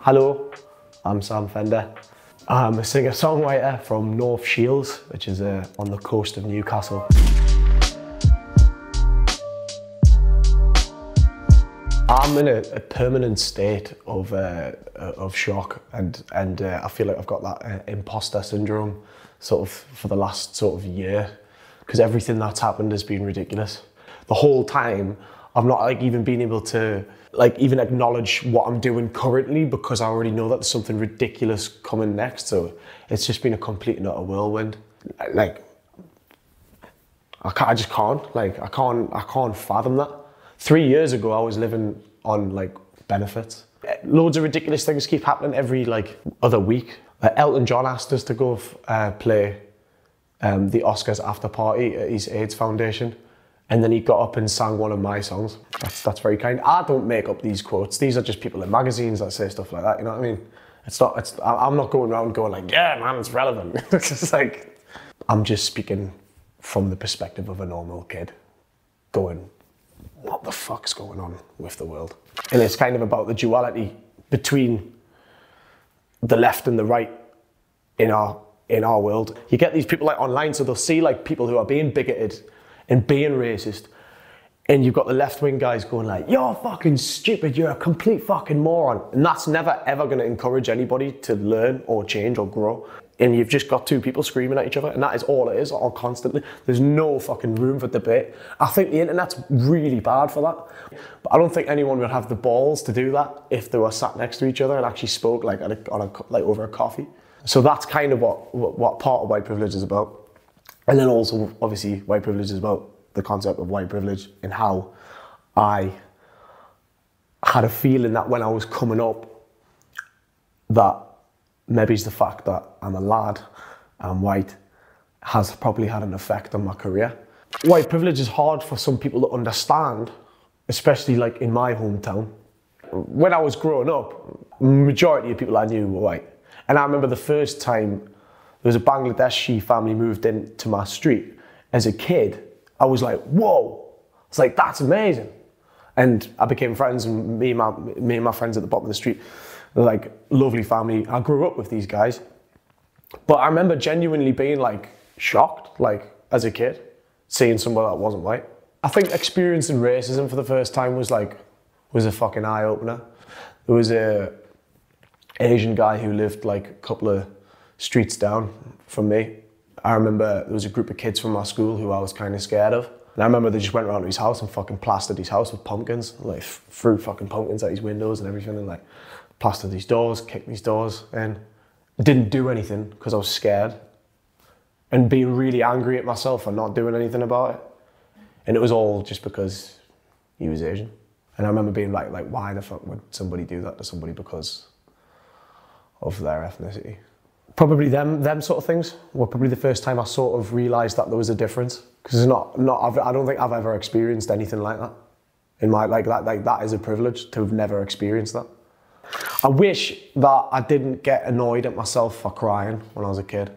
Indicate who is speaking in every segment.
Speaker 1: Hello, I'm Sam Fender. I'm a singer-songwriter from North Shields, which is on the coast of Newcastle. I'm in a permanent state of shock, and I feel like I've got that imposter syndrome sort of for the last sort of year, because everything that's happened has been ridiculous. The whole time I've not like even been able to like even acknowledge what I'm doing currently, because I already know that there's something ridiculous coming next. So it's just been a complete and utter whirlwind. Like I just can't. Like I can't fathom that. 3 years ago, I was living on like benefits. Loads of ridiculous things keep happening every like other week. Elton John asked us to go play the Oscars after party at his AIDS foundation. And then he got up and sang one of my songs. That's very kind. I don't make up these quotes. These are just people in magazines that say stuff like that, you know what I mean? I'm not going around going like, yeah, man, it's relevant. It's just like, I'm just speaking from the perspective of a normal kid going, what the fuck's going on with the world? And it's kind of about the duality between the left and the right in our world. You get these people like online, so they'll see like people who are being bigoted and being racist, and you've got the left-wing guys going like, you're fucking stupid, you're a complete fucking moron. And that's never ever gonna encourage anybody to learn or change or grow. And you've just got two people screaming at each other, and that is all it is, all constantly. There's no fucking room for debate. I think the internet's really bad for that. But I don't think anyone would have the balls to do that if they were sat next to each other and actually spoke like like over a coffee. So that's kind of what part of white privilege is about. And then also, obviously, white privilege is about the concept of white privilege and how I had a feeling that when I was coming up, that maybe it's the fact that I'm a lad, I'm white, has probably had an effect on my career. White privilege is hard for some people to understand, especially like in my hometown. When I was growing up, majority of people I knew were white. And I remember the first time there was a Bangladeshi family moved into my street. As a kid, I was like, whoa. It's like, that's amazing. And I became friends, and me and my friends at the bottom of the street, they're like, lovely family. I grew up with these guys. But I remember genuinely being like shocked, like as a kid, seeing someone that wasn't white. I think experiencing racism for the first time was a fucking eye opener. There was a Asian guy who lived like a couple of streets down from me. I remember there was a group of kids from my school who I was kind of scared of. And I remember they just went around to his house and fucking plastered his house with pumpkins, like threw fucking pumpkins at his windows and everything, and like plastered these doors, kicked these doors, and didn't do anything because I was scared and being really angry at myself for not doing anything about it. And it was all just because he was Asian. And I remember being like why the fuck would somebody do that to somebody because of their ethnicity? Probably them sort of things were probably the first time I sort of realised that there was a difference. Because I don't think I've ever experienced anything like that. In my, that is a privilege to have never experienced that. I wish that I didn't get annoyed at myself for crying when I was a kid.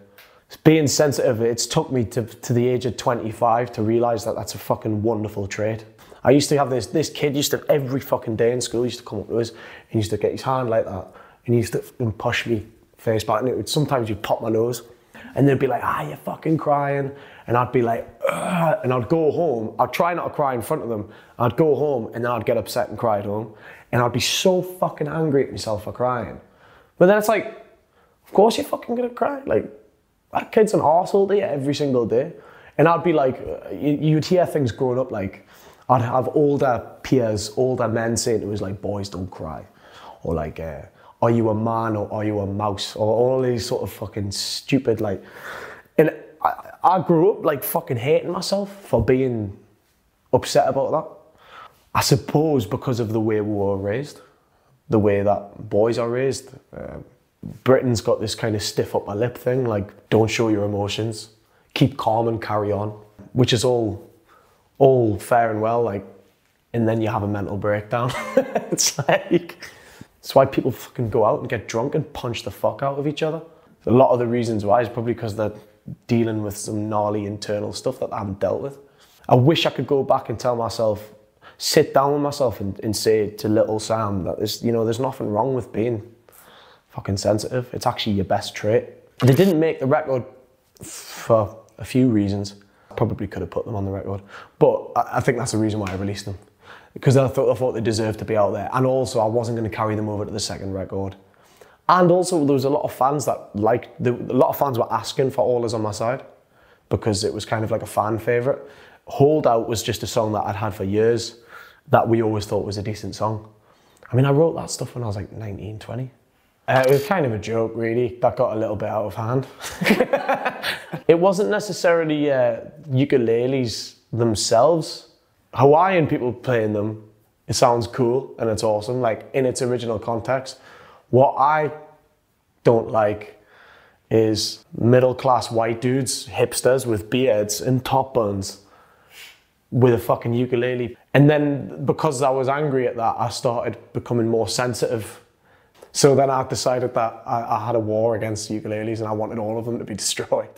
Speaker 1: Being sensitive, it's took me to the age of 25 to realise that that's a fucking wonderful trait. I used to have this kid used to, every fucking day in school, used to come up to us and used to get his hand like that and he used to push me face back, and it would sometimes you'd pop my nose and they'd be like, you're fucking crying, and I'd be like, ugh, and I'd go home. I'd try not to cry in front of them. I'd go home and then I'd get upset and cry at home, and I'd be so fucking angry at myself for crying. But then it's like, of course you're fucking gonna cry. Like, that kid's an arsehole to you every single day. And I'd be like, you'd hear things growing up, like I'd have older peers, older men saying to us like, boys don't cry, or like, are you a man or are you a mouse? Or all these sort of fucking stupid like, and I grew up like fucking hating myself for being upset about that. I suppose because of the way we were raised, the way that boys are raised. Britain's got this kind of stiff upper lip thing, like don't show your emotions, keep calm and carry on, which is all fair and well, like, and then you have a mental breakdown. It's like, that's why people fucking go out and get drunk and punch the fuck out of each other. A lot of the reasons why is probably because they're dealing with some gnarly internal stuff that I haven't dealt with. I wish I could go back and tell myself, sit down with myself and say to little Sam that there's nothing wrong with being fucking sensitive. It's actually your best trait. They didn't make the record for a few reasons. Probably could have put them on the record, but I think that's the reason why I released them, because I thought they deserved to be out there, and also I wasn't going to carry them over to the second record. And also there was a lot of fans that a lot of fans were asking for All Is On My Side, because it was kind of like a fan favourite. Hold Out was just a song that I'd had for years that we always thought was a decent song. I mean, I wrote that stuff when I was like 19, 20. It was kind of a joke, really, that got a little bit out of hand. It wasn't necessarily ukuleles themselves. Hawaiian people playing them, it sounds cool and it's awesome, like in its original context. What I don't like is middle-class white dudes, hipsters with beards and top buns with a fucking ukulele. And then because I was angry at that, I started becoming more sensitive. So then I decided that I had a war against ukuleles and I wanted all of them to be destroyed.